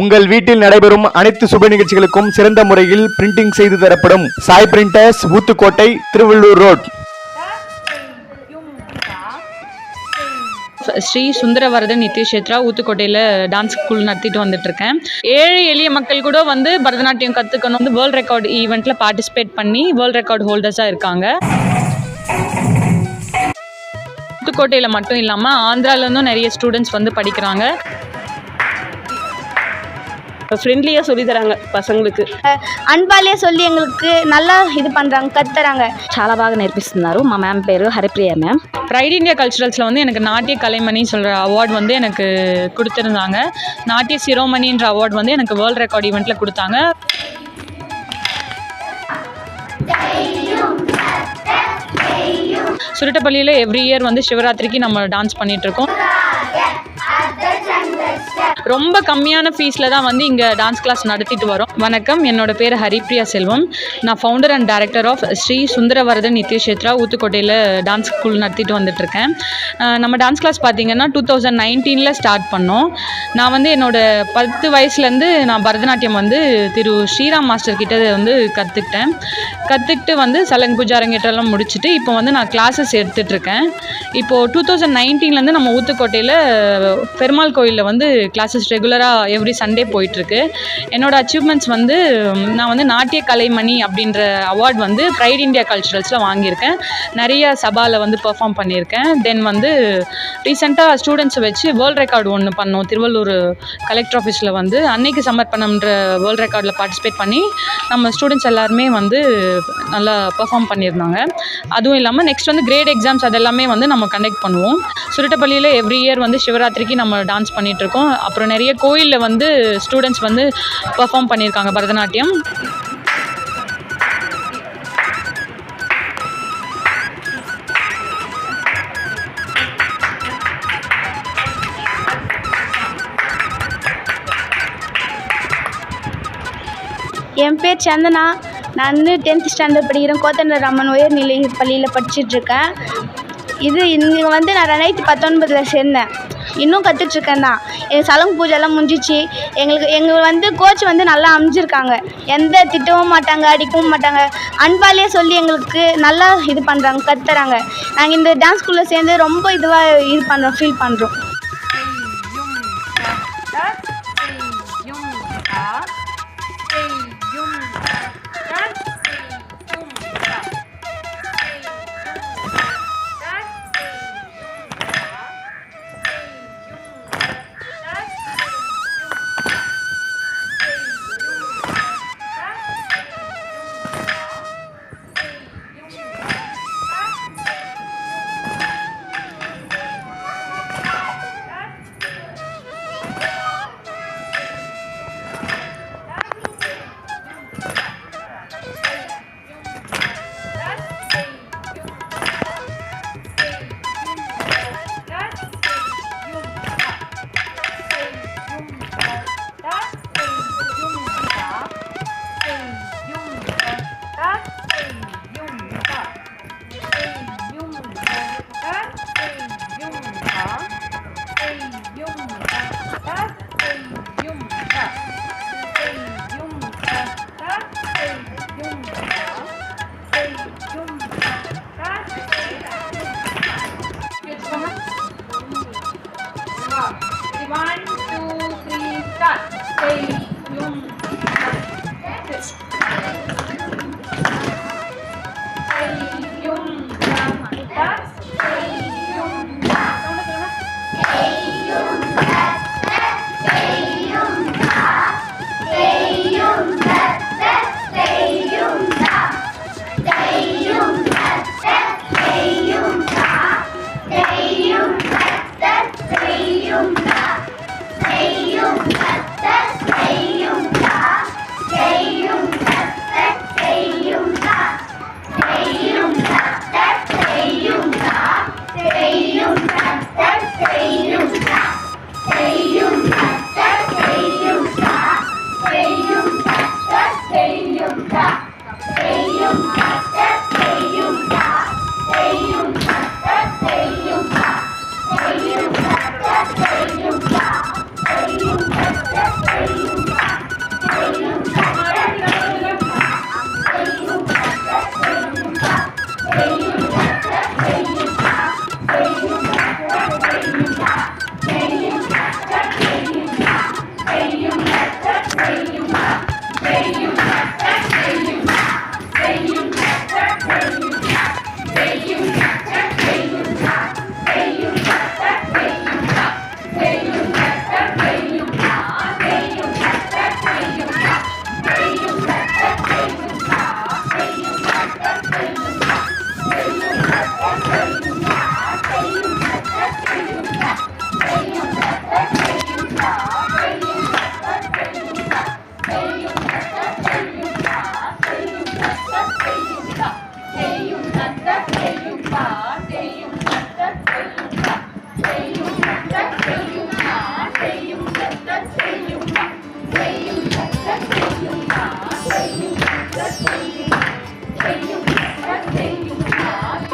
உங்கள் வீட்டில் நடைபெறும் அனைத்து சுப நிகழ்ச்சிகளுக்கும் சிறந்த முறையில் பிரிண்டிங் செய்து தரப்படும் சாய் பிரிண்டர்ஸ், ஊத்துக்கோட்டை, திருவள்ளூர் ரோட். ஸ்ரீ சுந்தரவரதன் நித்யக்ஷேத்ரா ஊத்துக்கோட்டையில் டான்ஸ் ஸ்கூல் நடத்திட்டு வந்துட்டுருக்கேன். ஏழை எளிய மக்கள் கூட வந்து பரதநாட்டியம் கற்றுக்கணும், வந்து வேர்ல்ட் ரெக்கார்டு ஈவெண்ட்டில் பார்ட்டிசிபேட் பண்ணி வேர்ல்ட் ரெக்கார்டு ஹோல்டர்ஸாக இருக்காங்க. ஊத்துக்கோட்டையில் மட்டும் இல்லாமல் ஆந்திராவிலேருந்தும் நிறைய ஸ்டூடெண்ட்ஸ் வந்து படிக்கிறாங்க. ஃப்ரெண்ட்லியாக சொல்லி தராங்க పసங்களுக்கு, అన్బాలే சொல்லி எங்களுக்கு நல்லா இது பண்ணுறாங்க, கற்றுறாங்க. చాలా బాగా నేర్పిస్తున్నారు. మా మ్యామ్ పేరు హరిప్రియ మ్యామ్. ப்ரைட் இந்தியா கல்ச்சுரல்ஸில் வந்து எனக்கு நாட்டிய கலைமணி சொல்கிற அவார்டு வந்து எனக்கு கொடுத்துருந்தாங்க. நாட்டிய சிரோமணின்ற அவார்டு வந்து எனக்கு வேர்ல்ட் ரெக்கார்ட் ஈவெண்ட்டில் கொடுத்தாங்க. சுருட்டப்பள்ளியில் எவ்ரி இயர் வந்து சிவராத்திரிக்கு நம்ம டான்ஸ் பண்ணிகிட்ருக்கோம். ரொம்ப கம்மியான ஃபீஸில் தான் வந்து இங்கே டான்ஸ் கிளாஸ் நடத்திட்டு வரோம். வணக்கம், என்னோட பேர் ஹரிப்ரியா செல்வம். நான் founder and director of Sri Sundaravaradhan Nithyakshetra ஊத்துக்கோட்டையில் டான்ஸ் ஸ்கூல் நடத்திட்டு வந்துட்டுருக்கேன். நம்ம டான்ஸ் கிளாஸ் பார்த்திங்கன்னா 2019 ஸ்டார்ட் பண்ணோம். நான் வந்து என்னோடய 10 வயசுலேருந்து நான் பரதநாட்டியம் வந்து திரு ஸ்ரீராம் மாஸ்டர் கிட்ட வந்து கற்றுக்கிட்டு வந்து சலங் பூஜா அரங்கேற்றம்லாம் முடிச்சுட்டு இப்போ வந்து நான் கிளாஸஸ் எடுத்துகிட்ருக்கேன். இப்போது 2019 நம்ம ஊத்துக்கோட்டையில் பெருமாள் கோயிலில் வந்து கிளாஸஸ் ரெகுலராக எவ்ரி சண்டே போயிட்டுருக்கு. என்னோடய அச்சீவ்மெண்ட்ஸ் வந்து நான் வந்து நாட்டிய கலைமணி அப்படின்ற அவார்டு வந்து ப்ரைட் இந்தியா கல்ச்சுரல்ஸில் வாங்கியிருக்கேன். நிறைய சபாவில் வந்து பெர்ஃபார்ம் பண்ணியிருக்கேன். தென் வந்து ரீசெண்டாக ஸ்டூடெண்ட்ஸை வச்சு வேர்ல்ட் ரெக்கார்டு ஒன்று பண்ணோம். திருவள்ளூர் கலெக்டர் ஆஃபீஸில் வந்து அன்னைக்கு சமர்ப்பணம்ன்ற வேர்ல்ட் ரெக்கார்டில் பார்ட்டிசிபேட் பண்ணி நம்ம ஸ்டூடெண்ட்ஸ் எல்லாருமே வந்து நல்லா பெர்ஃபார்ம் பண்ணியிருந்தாங்க. அதுவும் இல்லாமல் நெக்ஸ்ட் வந்து கிரேட் எக்ஸாம்ஸ் அதெல்லாமே வந்து நம்ம கண்டக்ட் பண்ணுவோம். சுருட்டப்பள்ளியில் எவ்ரி இயர் வந்து சிவராத்திரிக்கு நம்ம டான்ஸ் பண்ணிகிட்ருக்கோம். அப்புறம் நிறைய கோயிலில் வந்து ஸ்டூடெண்ட்ஸ் வந்து பெர்ஃபார்ம் பண்ணியிருக்காங்க பரதநாட்டியம். என் பேர் சந்தனா. நான் வந்து 10th ஸ்டாண்டர்ட் படிக்கிறேன். கோத்தண்டராமன் உயர்நிலை பள்ளியில் படிச்சுட்ருக்கேன். இங்கே வந்து நான் 2019 சேர்ந்தேன். இன்னும் கற்றுட்ருக்கேன் தான். எங்கள் சலங்கு பூஜைலாம் முடிஞ்சிச்சு. எங்களுக்கு வந்து கோச் வந்து நல்லா அமைஞ்சிருக்காங்க. எந்த திட்டவும் மாட்டாங்க, அடிக்கவும் மாட்டாங்க. அன்பாலே சொல்லி எங்களுக்கு நல்லா இது பண்ணுறாங்க, கற்றுறாங்க. நாங்கள் இந்த டான்ஸ் ஸ்கூலில் சேர்ந்து ரொம்ப இதுவாக இது பண்ணுறோம், ஃபீல் பண்ணுறோம்.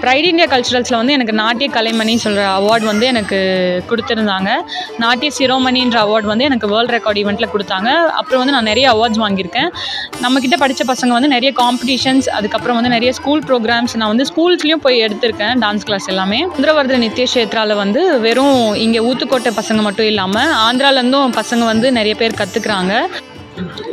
ப்ரைட் இந்தியா கல்ச்சுரல்ஸில் வந்து எனக்கு நாட்டிய கலைமணின்னு சொல்கிற அவார்டு வந்து எனக்கு கொடுத்துருந்தாங்க. நாட்டிய சிரோமணின்ற அவார்டு வந்து எனக்கு வேர்ல்டு ரெக்கார்ட் ஈவெண்ட்டில் கொடுத்தாங்க. அப்புறம் வந்து நான் நிறைய அவார்ட்ஸ் வாங்கியிருக்கேன். நம்மக்கிட்ட படித்த பசங்க வந்து நிறைய காம்படிஷன்ஸ், அதுக்கப்புறம் வந்து நிறைய ஸ்கூல் ப்ரோக்ராம்ஸ், நான் வந்து ஸ்கூல்ஸ்லேயும் போய் எடுத்திருக்கேன் டான்ஸ் கிளாஸ் எல்லாமே. சுந்தரவர்தன நித்ய க்ஷேத்ராவில் வந்து வெறும் இங்கே ஊத்துக்கோட்டை பசங்க மட்டும் இல்லாமல் ஆந்திராலேருந்தும் பசங்க வந்து நிறைய பேர் கற்றுக்குறாங்க.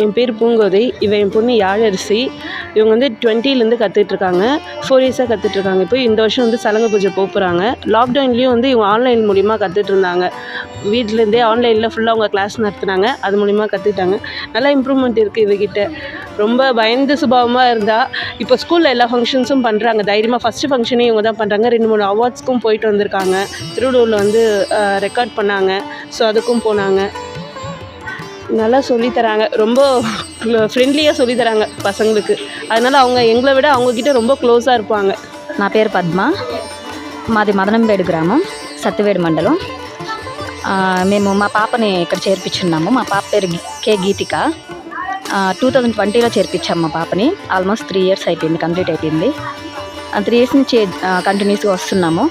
என் பேர் பூங்கோதை. என் பொண்ணு யாழரிசி. இவங்க வந்து 20லேருந்து கற்றுட்ருக்காங்க. 4 இயர்ஸாக கற்றுட்ருக்காங்க. இப்போ இந்த வருஷம் வந்து சலங்க பூஜை போகிறாங்க. லாக்டவுன்லேயும் வந்து இவங்க ஆன்லைன் மூலிமா கற்றுட்டு இருந்தாங்க. வீட்டிலேருந்தே ஆன்லைனில் ஃபுல்லாக அவங்க கிளாஸ் நடத்துனாங்க. அது மூலிமா கற்றுக்கிட்டாங்க. நல்லா இம்ப்ரூவ்மெண்ட் இருக்குது இவகிட்ட. ரொம்ப பயந்து சுபாவமாக இருந்தால் இப்போ ஸ்கூலில் எல்லா ஃபங்க்ஷன்ஸும் பண்ணுறாங்க தைரியமாக. ஃபஸ்ட்டு ஃபங்க்ஷனே இவங்க தான் பண்ணுறாங்க. 2-3 அவார்ட்ஸ்க்கும் போயிட்டு வந்திருக்காங்க. திருவள்ளூரில் வந்து ரெக்கார்ட் பண்ணாங்க. ஸோ அதுக்கும் போனாங்க. நல்லா சொல்லித்தராங்க. ரொம்ப ஃப்ரெண்ட்லியாக சொல்லித்தராங்க பசங்களுக்கு. அதனால் அவங்க எங்களை விட அவங்கக்கிட்ட ரொம்ப க்ளோஸாக இருப்பாங்க. నా పేరు పద్మ. మాది మదనంబేడు గ్రామం, సత్తివేడు మండలం. మేము మా పాపని ఇక్కడ చేర్పించున్నాము. మా పాప పేరు కే గీతిక. 2020లో చేర్పించాము మా పాపని. ఆల్మోస్ట్ 3 ఇయర్స్ అయిపోయింది, కంప్లీట్ అయిపోయింది. 3 ఇయర్స్ నుంచి కంటిన్యూస్గా వస్తున్నాము.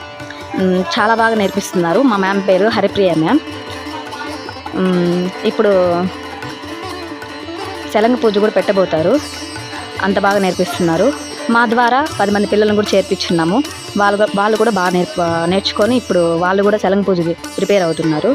చాలా బాగా నేర్పిస్తున్నారు. మా మ్యామ్ పేరు హరిప్రియ మ్యామ్. ఇప్పుడు శలంగ పూజ కూడా పెట్టబోతారు. అంత బాగా నేర్పిస్తున్నారు. మా ద్వారా 10 మంది పిల్లలను కూడా చేర్పించున్నాము. వాళ్ళు కూడా బాగా నేర్చుకొని ఇప్పుడు వాళ్ళు కూడా శలంగ పూజకి ప్రిపేర్ అవుతున్నారు.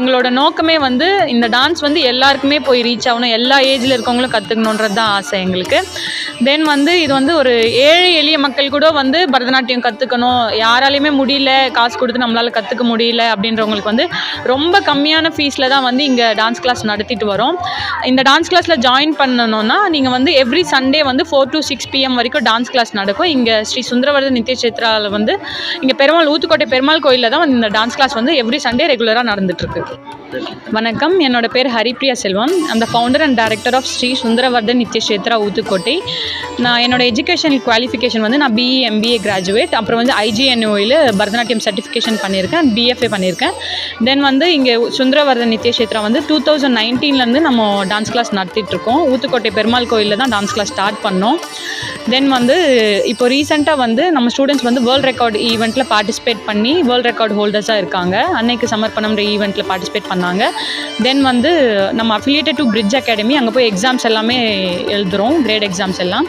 எங்களோட நோக்கமே வந்து இந்த டான்ஸ் வந்து எல்லாருக்குமே போய் ரீச் ஆகணும், எல்லா ஏஜில் இருக்கவங்களும் கற்றுக்கணுன்றது தான் ஆசை எங்களுக்கு. தென் வந்து இது வந்து ஒரு ஏழை எளிய மக்கள் கூட வந்து பரதநாட்டியம் கற்றுக்கணும், யாராலையுமே முடியல, காசு கொடுத்து நம்மளால் கற்றுக்க முடியல அப்படின்றவங்களுக்கு வந்து ரொம்ப கம்மியான ஃபீஸில் தான் வந்து இங்கே டான்ஸ் கிளாஸ் நடத்திட்டு வரோம். இந்த டான்ஸ் கிளாஸில் ஜாயின் பண்ணணுன்னா நீங்கள் வந்து எவ்ரி சண்டே வந்து 4 to 6 PM வரைக்கும் டான்ஸ் கிளாஸ் நடக்கும். இங்கே ஸ்ரீ சுந்தரவர்தன நித்ய க்ஷேத்ராவில் வந்து இங்கே ஊத்துக்கோட்டை பெருமாள் கோயிலில் தான் வந்து இந்த டான்ஸ் கிளாஸ் வந்து எவ்ரி சண்டே ரெகுலராக நடந்துகிட்ருக்கு. வணக்கம், என்னோட பேர் ஹரிப்ரியா செல்வம். அந்த founder and director of Sri Sundaravardhan Nithyakshetra Uthukottai. நான் என்னோட எஜுகேஷனல் குவாலிஃபிகேஷன் வந்து நான் பிஇ எம்பிஏ கிராஜுவேட், அப்புறம் வந்து ஐஜிஎன்ஓயில் பரதநாட்டியம் சர்டிஃபிகேஷன் பண்ணியிருக்கேன் அண்ட் பிஎஃப்ஏ பண்ணியிருக்கேன். தென் வந்து இங்கே சுந்தரவர்தன் நித்யக்ஷேத்ரா வந்து 2019 நம்ம டான்ஸ் கிளாஸ் நடத்திட்டுருக்கோம். ஊத்துக்கோட்டை பெருமாள் கோயிலில் தான் டான்ஸ் கிளாஸ் ஸ்டார்ட் பண்ணோம். தென் வந்து இப்போ ரீசெண்டாக வந்து நம்ம ஸ்டூடெண்ட்ஸ் வந்து வேர்ல்ட் ரெக்கார்ட் ஈவெண்ட்டில் பார்ட்டிசிபேட் பண்ணி வேர்ல்ட் ரெக்கார்ட் ஹோல்டர்ஸாக இருக்காங்க. அன்னைக்கு சமர்ப்பணம்ன்ற ஈவெண்ட்டில் பார்ட்டிசிபேட் பண்ணாங்க. தென் வந்து நம்ம அஃபிலியேட்டட் டு பிரிட்ஜ் அகாடமி, அங்கே போய் எக்ஸாம்ஸ் எல்லாமே எழுதுகிறோம், கிரேட் எக்ஸாம்ஸ் எல்லாம்.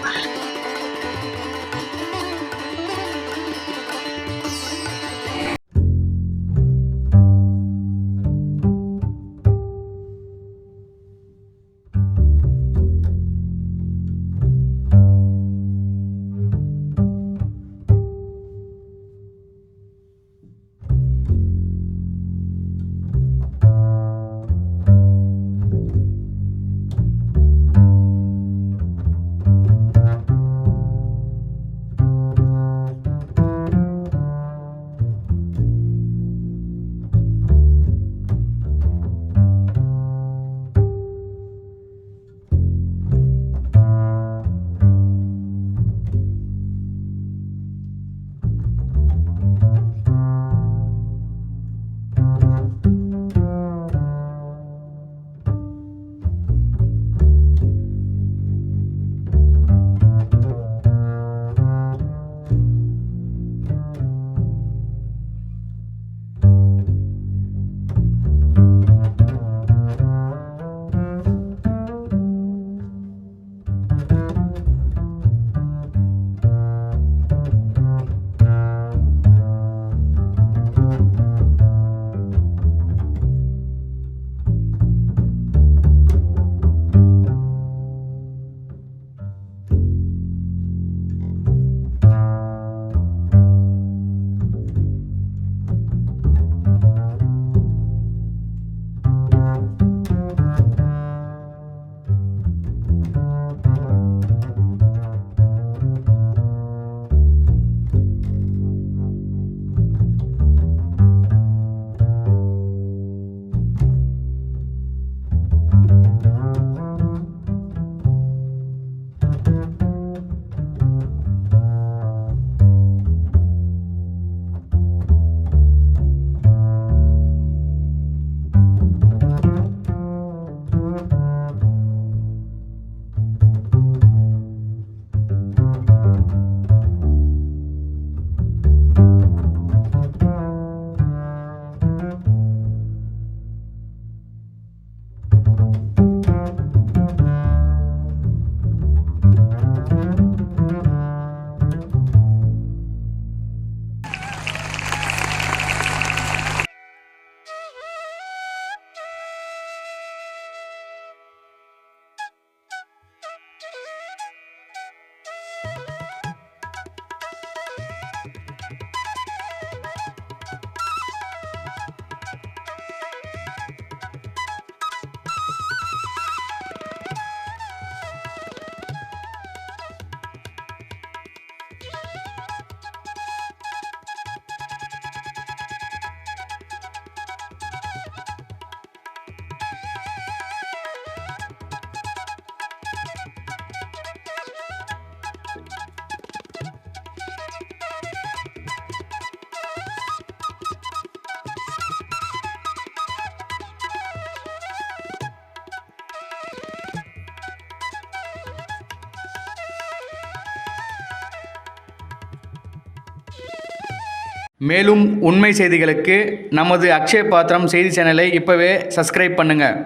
மேலும் உண்மை செய்திகளுக்கு நமது அக்ஷய பாத்திரம் செய்தி சேனலை இப்போவே சப்ஸ்கிரைப் பண்ணுங்கள்.